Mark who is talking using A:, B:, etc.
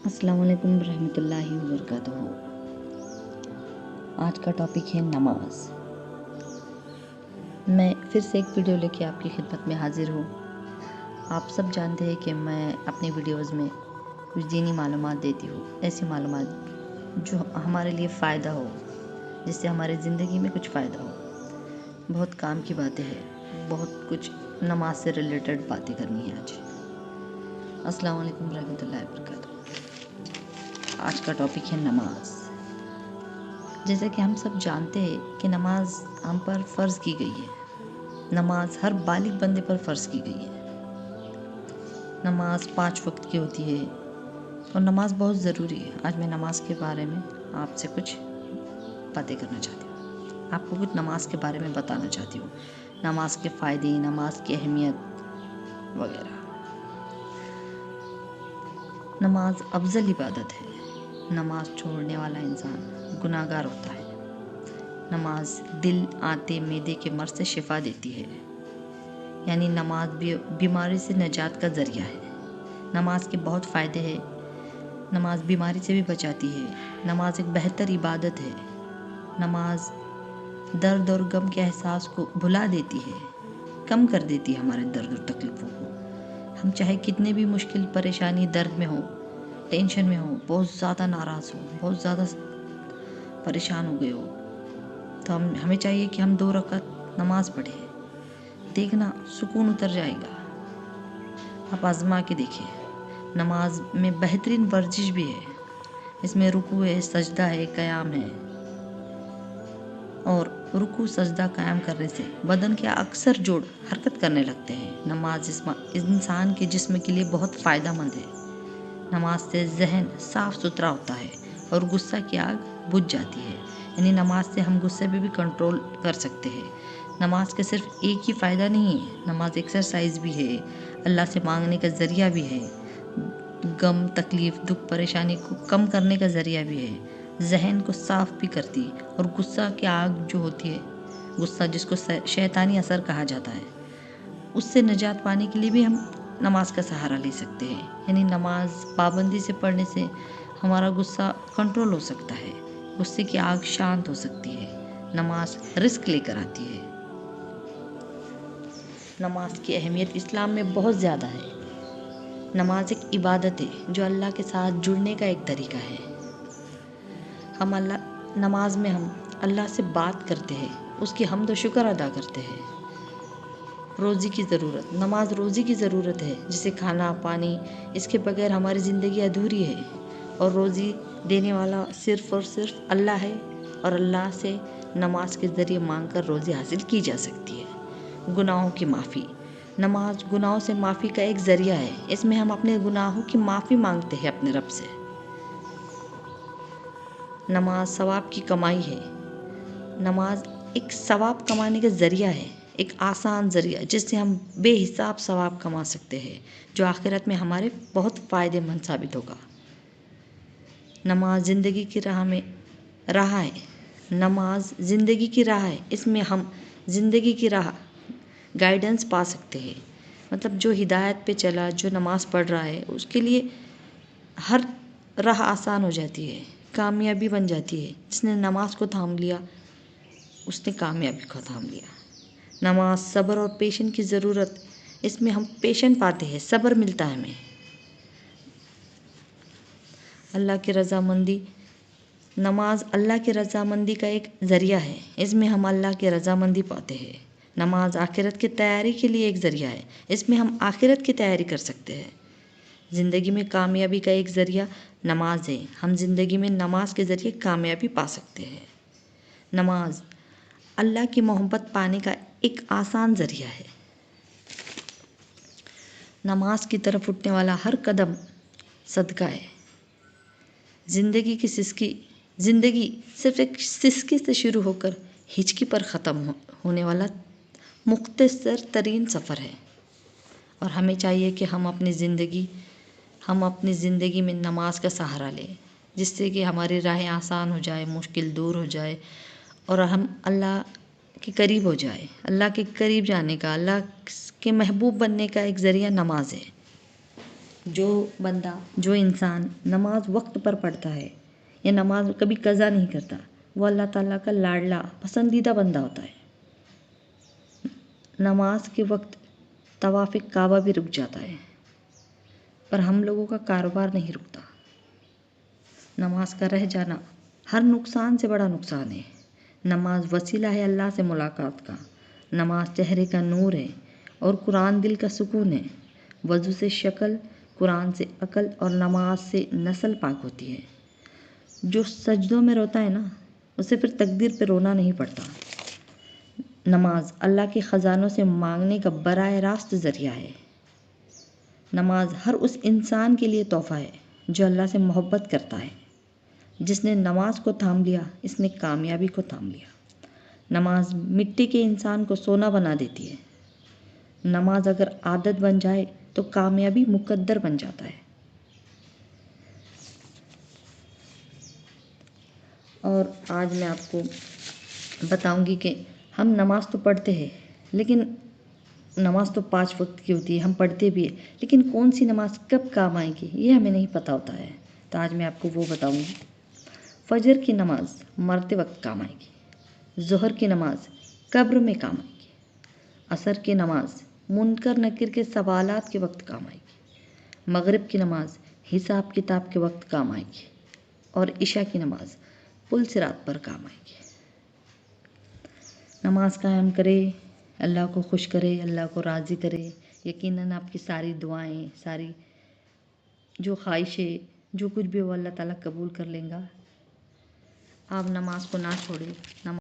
A: السلام علیکم ورحمۃ اللہ وبرکاتہ۔ آج کا ٹاپک ہے نماز۔ میں پھر سے ایک ویڈیو لے کے آپ کی خدمت میں حاضر ہوں۔ آپ سب جانتے ہیں کہ میں اپنی ویڈیوز میں کچھ دینی معلومات دیتی ہوں، ایسی معلومات جو ہمارے لیے فائدہ ہو، جس سے ہمارے زندگی میں کچھ فائدہ ہو۔ بہت کام کی باتیں ہیں، بہت کچھ نماز سے ریلیٹڈ باتیں کرنی ہے آج۔ السلام علیکم ورحمۃ اللہ وبرکاتہ۔ آج کا ٹاپک ہے نماز۔ جیسا کہ ہم سب جانتے ہیں کہ نماز ہم پر فرض کی گئی ہے۔ نماز ہر بالغ بندے پر فرض کی گئی ہے۔ نماز 5 وقت کی ہوتی ہے اور نماز بہت ضروری ہے۔ آج میں نماز کے بارے میں آپ سے کچھ باتیں کرنا چاہتی ہوں، آپ کو کچھ نماز کے بارے میں بتانا چاہتی ہوں، نماز کے فائدے، نماز کی اہمیت وغیرہ۔ نماز افضل عبادت ہے۔ نماز چھوڑنے والا انسان گناہگار ہوتا ہے۔ نماز دل، آنتیں، معدے کے مرض سے شفا دیتی ہے، یعنی نماز بیماری سے نجات کا ذریعہ ہے۔ نماز کے بہت فائدے ہیں۔ نماز بیماری سے بھی بچاتی ہے۔ نماز ایک بہتر عبادت ہے۔ نماز درد اور غم کے احساس کو بھلا دیتی ہے، کم کر دیتی ہے ہمارے درد اور تکلیفوں کو۔ ہم چاہے کتنے بھی مشکل، پریشانی، درد میں ہو، ٹینشن میں ہو، بہت زیادہ ناراض ہو، بہت زیادہ پریشان ہو گئے ہو، تو ہمیں چاہیے کہ ہم 2 رکعت نماز پڑھیں۔ دیکھنا سکون اتر جائے گا۔ آپ آزما کے دیکھیں۔ نماز میں بہترین ورزش بھی ہے۔ اس میں رکوع ہے، سجدہ ہے، قیام ہے، اور رکوع، سجدہ، قیام کرنے سے بدن کے اکثر جوڑ حرکت کرنے لگتے ہیں۔ نماز انسان کے جسم کے لیے بہت فائدہ مند ہے۔ نماز سے ذہن صاف ستھرا ہوتا ہے اور غصہ کی آگ بجھ جاتی ہے، یعنی نماز سے ہم غصے پہ بھی کنٹرول کر سکتے ہیں۔ نماز کا صرف ایک ہی فائدہ نہیں ہے، نماز ایکسرسائز بھی ہے، اللہ سے مانگنے کا ذریعہ بھی ہے، غم، تکلیف، دکھ، پریشانی کو کم کرنے کا ذریعہ بھی ہے، ذہن کو صاف بھی کرتی، اور غصہ کی آگ جو ہوتی ہے، غصہ جس کو شیطانی اثر کہا جاتا ہے، اس سے نجات پانے کے لیے بھی ہم نماز کا سہارا لے سکتے ہیں۔ یعنی نماز پابندی سے پڑھنے سے ہمارا غصہ کنٹرول ہو سکتا ہے، غصے کی آگ شانت ہو سکتی ہے، نماز رزق لے کر آتی ہے۔ نماز کی اہمیت اسلام میں بہت زیادہ ہے۔ نماز ایک عبادت ہے جو اللہ کے ساتھ جڑنے کا ایک طریقہ ہے۔ نماز میں ہم اللہ سے بات کرتے ہیں، اس کی حمد و شکر ادا کرتے ہیں۔ روزی کی ضرورت، نماز روزی کی ضرورت ہے، جیسے کھانا، پانی، اس کے بغیر ہماری زندگی ادھوری ہے، اور روزی دینے والا صرف اور صرف اللہ ہے، اور اللہ سے نماز کے ذریعے مانگ کر روزی حاصل کی جا سکتی ہے۔ گناہوں کی معافی، نماز گناہوں سے معافی کا ایک ذریعہ ہے۔ اس میں ہم اپنے گناہوں کی معافی مانگتے ہیں اپنے رب سے۔ نماز ثواب کی کمائی ہے۔ نماز ایک ثواب کمانے کا ذریعہ ہے، ایک آسان ذریعہ جس سے ہم بے حساب ثواب کما سکتے ہیں، جو آخرت میں ہمارے بہت فائدے مند ثابت ہوگا۔ نماز زندگی کی راہ ہے۔ نماز زندگی کی راہ ہے۔ اس میں ہم زندگی کی راہ گائیڈنس پا سکتے ہیں، مطلب جو ہدایت پہ چلا، جو نماز پڑھ رہا ہے، اس کے لیے ہر راہ آسان ہو جاتی ہے، کامیابی بن جاتی ہے۔ جس نے نماز کو تھام لیا، اس نے کامیابی کو تھام لیا۔ نماز صبر اور پیشن کی ضرورت، اس میں ہم پیشن پاتے ہیں، صبر ملتا ہے ہمیں۔ اللہ کی رضامندی، نماز اللہ کی رضامندی کا ایک ذریعہ ہے۔ اس میں ہم اللہ کی رضامندی پاتے ہیں۔ نماز آخرت کی تیاری کے لیے ایک ذریعہ ہے۔ اس میں ہم آخرت کی تیاری کر سکتے ہیں۔ زندگی میں کامیابی کا ایک ذریعہ نماز ہے۔ ہم زندگی میں نماز کے ذریعے کامیابی پا سکتے ہیں۔ نماز اللہ کی محبت پانے کا ایک آسان ذریعہ ہے۔ نماز کی طرف اٹھنے والا ہر قدم صدقہ ہے۔ زندگی صرف ایک سسکی سے شروع ہو کر ہچکی پر ختم ہونے والا مختصر ترین سفر ہے، اور ہمیں چاہیے کہ ہم اپنی زندگی میں نماز کا سہارا لیں، جس سے کہ ہماری راہیں آسان ہو جائے، مشکل دور ہو جائے، اور ہم اللہ کے قریب ہو جائے۔ اللہ کے قریب جانے کا، اللہ کے محبوب بننے کا ایک ذریعہ نماز ہے۔ جو انسان نماز وقت پر پڑھتا ہے یا نماز کبھی قضا نہیں کرتا، وہ اللہ تعالیٰ کا لاڈلا پسندیدہ بندہ ہوتا ہے۔ نماز کے وقت طواف کعبہ بھی رک جاتا ہے، پر ہم لوگوں کا کاروبار نہیں رکتا۔ نماز کا رہ جانا ہر نقصان سے بڑا نقصان ہے۔ نماز وسیلہ ہے اللہ سے ملاقات کا، نماز چہرے کا نور ہے اور قرآن دل کا سکون ہے۔ وضو سے شکل، قرآن سے عقل اور نماز سے نسل پاک ہوتی ہے۔ جو سجدوں میں روتا ہے نا، اسے پھر تقدیر پہ رونا نہیں پڑتا۔ نماز اللہ کے خزانوں سے مانگنے کا براہ راست ذریعہ ہے۔ نماز ہر اس انسان کے لیے تحفہ ہے جو اللہ سے محبت کرتا ہے۔ جس نے نماز کو تھام لیا، اس نے کامیابی کو تھام لیا۔ نماز مٹی کے انسان کو سونا بنا دیتی ہے۔ نماز اگر عادت بن جائے تو کامیابی مقدر بن جاتا ہے۔ اور آج میں آپ کو بتاؤں گی کہ ہم نماز تو پڑھتے ہیں، لیکن نماز تو 5 وقت کی ہوتی ہے، ہم پڑھتے بھی ہیں، لیکن کون سی نماز کب کام آئے گی یہ ہمیں نہیں پتہ ہوتا ہے۔ تو آج میں آپ کو وہ بتاؤں گی۔ فجر کی نماز مرتے وقت کام آئے گی، ظہر کی نماز قبر میں کام آئے گی، عصر کی نماز منکر نکیر کے سوالات کے وقت کام آئے گی، مغرب کی نماز حساب کتاب کے وقت کام آئے گی، اور عشاء کی نماز پل صراط پر کام آئے گی۔ نماز قائم کرے، اللہ کو خوش کرے، اللہ کو راضی کرے، یقیناً آپ کی ساری دعائیں، ساری جو خواہشیں، جو کچھ بھی وہ اللہ تعالیٰ قبول کر لیں گا۔ آپ نماز کو نہ چھوڑیں۔